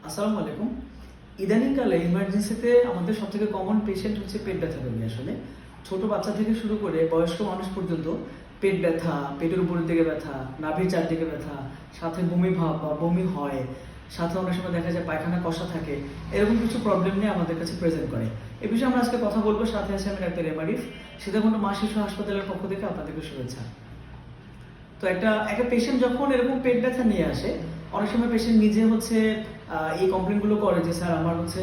আসসালামু আলাইকুম। ইদানিংকালে ইমার্জেন্সিতে আমাদের সবথেকে কমন পেশেন্ট হচ্ছে পেট ব্যথা রোগী। আসলে ছোট বাচ্চা থেকে শুরু করে বয়স্ক মানুষ পর্যন্ত পেট ব্যথা, পেটের উপরের দিকে ব্যথা, নাভির চারদিকে ব্যথা, সাথে বমি ভাব বা বমি হয়, সাথে অনেক সময় দেখা যায় পায়খানা কষা থাকে। এরকম কিছু প্রবলেম নিয়ে আমাদের কাছে প্রেজেন্ট করে। এ বিষয়ে আমরা আজকে কথা বলবো। সাথে আছে আমি ডাক্তার এম আরিফ, সীতাকুণ্ড মা শিশু হাসপাতালের পক্ষ থেকে আপনাদেরকে শুভেচ্ছা। তো একটা একটা পেশেন্ট যখন এরকম পেট ব্যথা নিয়ে আসে, অনেক সময় পেশেন্ট নিজে হচ্ছে এই কমপ্লেনগুলো করে যে স্যার আমার হচ্ছে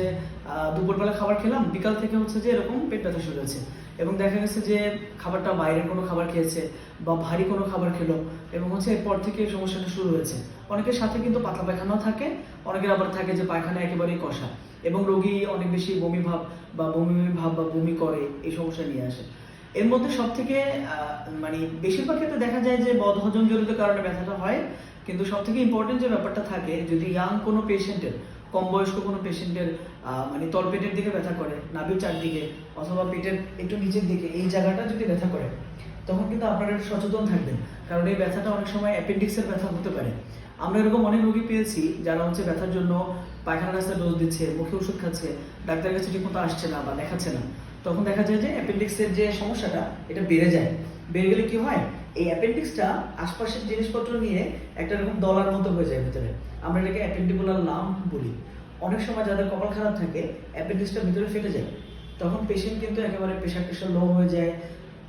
দুপুরবেলা খাবার খেলাম, বিকাল থেকে হচ্ছে যে এরকম পেট ব্যথা শুরু হয়েছে। এবং দেখা গেছে যে খাবারটা বাইরের কোনো খাবার খেয়েছে বা ভারী কোনো খাবার খেলো, এবং হচ্ছে এরপর থেকে এই সমস্যাটা শুরু হয়েছে। অনেকের সাথে কিন্তু পাতলা পায়খানাও থাকে, অনেকের আবার থাকে যে পায়খানা একেবারেই কষা, এবং রোগী অনেক বেশি বমি ভাব বা বমি করে, এই সমস্যা নিয়ে আসে। এর মধ্যে সব থেকে মানে বেশিরভাগ ক্ষেত্রে দেখা যায় যে বদহজম জনিত কারণে ব্যথাটা হয়। কিন্তু সব থেকে ইম্পর্টেন্ট যে ব্যাপারটা থাকে, যদি ইয়াং কোনো পেশেন্টের, কম বয়স্ক কোনো পেশেন্টের মানে তলপেটের দিকে ব্যথা করে, নাভির চারদিকে অথবা পেটের একটু নিচের দিকে এই জায়গাটা যদি ব্যথা করে, তখন কিন্তু আপনারা একটু সচেতন থাকবেন। কারণ এই ব্যথাটা অনেক সময় অ্যাপেন্ডিক্সের ব্যথা হতে পারে। আমরা এরকম অনেক রোগী পেয়েছি যারা হচ্ছে ব্যথার জন্য পায়খানা রাস্তায় ডোজ দিচ্ছে, মুখে ওষুধ খাচ্ছে, ডাক্তারের কাছে ঠিকমতো আসছে না বা দেখাচ্ছে না। তখন দেখা যায় যে অ্যাপেন্ডিক্সের যে সমস্যাটা এটা বেড়ে যায়। বেড়ে গেলে কি হয়, এই অ্যাপেন্ডিক্সটা আশপাশের জিনিসপত্র নিয়ে একটা এরকম দলার মতো হয়ে যায় ভিতরে। আমরা এটাকে অ্যাপেন্ডিকুলার লাম্প বলি। অনেক সময় যাদের কপাল খারাপ থাকে, অ্যাপেন্ডিক্সটা ভিতরে ফেটে যায়। তখন পেশেন্ট কিন্তু একেবারে প্রেশার লো হয়ে যায়,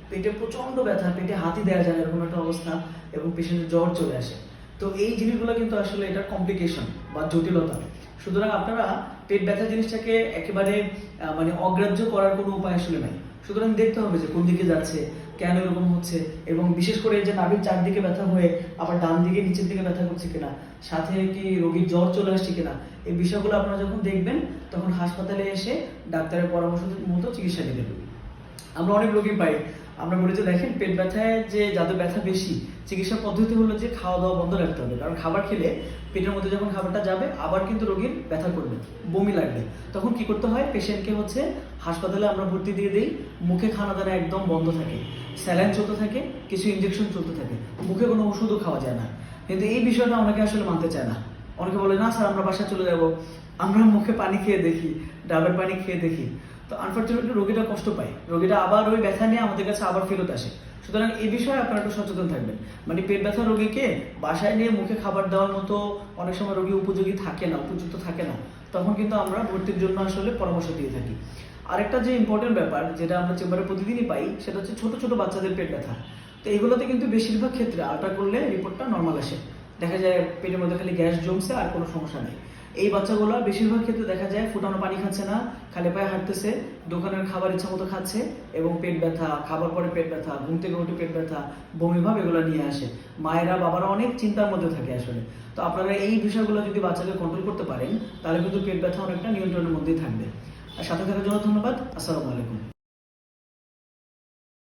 পেটে প্রচন্ড ব্যথা, পেটে হাতই দেওয়া যায় না এরকম একটা অবস্থা, এবং পেশেন্টের জ্বর চলে আসে। তো এই জিনিসগুলো কিন্তু আসলে এটার কমপ্লিকেশন বা জটিলতা। সুতরাং আপনারা পেট ব্যথা জিনিসটাকে একেবারে মানে অগ্রাহ্য করার কোনো উপায় আসলে নাই। সুতরাং দেখতে হবে যে কোন দিকে যাচ্ছে, কেন এরকম হচ্ছে, এবং বিশেষ করে যে নাভির চারদিকে ব্যথা হয়ে আবার ডান দিকে নিচের দিকে ব্যথা করছে কিনা, সাথে কি রোগীর জ্বর চলে আসছে কিনা, এই বিষয়গুলো আপনারা যখন দেখবেন তখন হাসপাতালে এসে ডাক্তারের পরামর্শ মতো চিকিৎসা নেবেন। আমরা অনেক রোগী পাই, আমরা বলি যে দেখেন পেট ব্যথায় যে যাদের ব্যথা বেশি, চিকিৎসা পদ্ধতি হলো যে খাওয়া দাওয়া বন্ধ রাখতে হবে। কারণ খাবার খেলে পেটের মধ্যে যখন খাবারটা যাবে আবার কিন্তু রোগীর ব্যথা করবে, বমি লাগবে। তখন কি করতে হয়, পেশেন্টকে হচ্ছে হাসপাতালে আমরা ভর্তি দিয়ে দিই। মুখে খানা দানা একদম বন্ধ থাকে, স্যালাইন চলতে থাকে, কিছু ইনজেকশন চলতে থাকে, মুখে কোনো ওষুধও খাওয়া যায় না। কিন্তু এই বিষয়টা অনেকে আসলে মানতে চায় না। অনেকে বলে না স্যার আমরা বাসায় চলে যাব, আমরা মুখে পানি খেয়ে দেখি, ডাবের পানি খেয়ে দেখি। তো আনফর্চুনেটলি রোগীটা কষ্ট পায়, রোগীটা আবার ওই ব্যথা নিয়ে আমাদের কাছে আবার ফেরত আসে। সুতরাং এই বিষয়ে আপনারা একটু সচেতন থাকবেন। মানে পেট ব্যথা রোগীকে বাসায় নিয়ে মুখে খাবার দেওয়ার মতো অনেক সময় রোগী উপযোগী থাকে না, উপযুক্ত থাকে না। তখন কিন্তু আমরা ভর্তির জন্য আসলে পরামর্শ দিয়ে থাকি। আরেকটা যে ইম্পর্টেন্ট ব্যাপার যেটা আমরা চেম্বারে প্রতিদিনই পাই, সেটা হচ্ছে ছোট ছোট বাচ্চাদের পেট ব্যথা। তো এইগুলোতে কিন্তু বেশিরভাগ ক্ষেত্রে আল্ট্রা করলে রিপোর্টটা নর্মাল আসে, দেখা যায় পেটের মধ্যে খালি গ্যাস জমছে আর কোনো সমস্যা নেই। এই বাচ্চাগুলো বেশিরভাগ ক্ষেত্রে দেখা যায় ফুটানো পানি খাচ্ছে না, খালি পায়ে হাঁটতেছে, দোকানের খাবার ইচ্ছা মতো খাচ্ছে, এবং পেট ব্যথা, খাবার পরে পেট ব্যথা, ঘুম থেকে উঠে পেট ব্যথা, বমি ভাব এগুলো নিয়ে আসে। মায়েরা বাবারা অনেক চিন্তার মধ্যে থাকে আসলে। তো আপনারা এই বিষয়গুলো যদি বাচ্চাকে কন্ট্রোল করতে পারেন, তাহলে কিন্তু পেট ব্যথা অনেকটা নিয়ন্ত্রণের মধ্যেই থাকবে। আর সাথে থাকার জন্য ধন্যবাদ। আসসালামু আলাইকুম।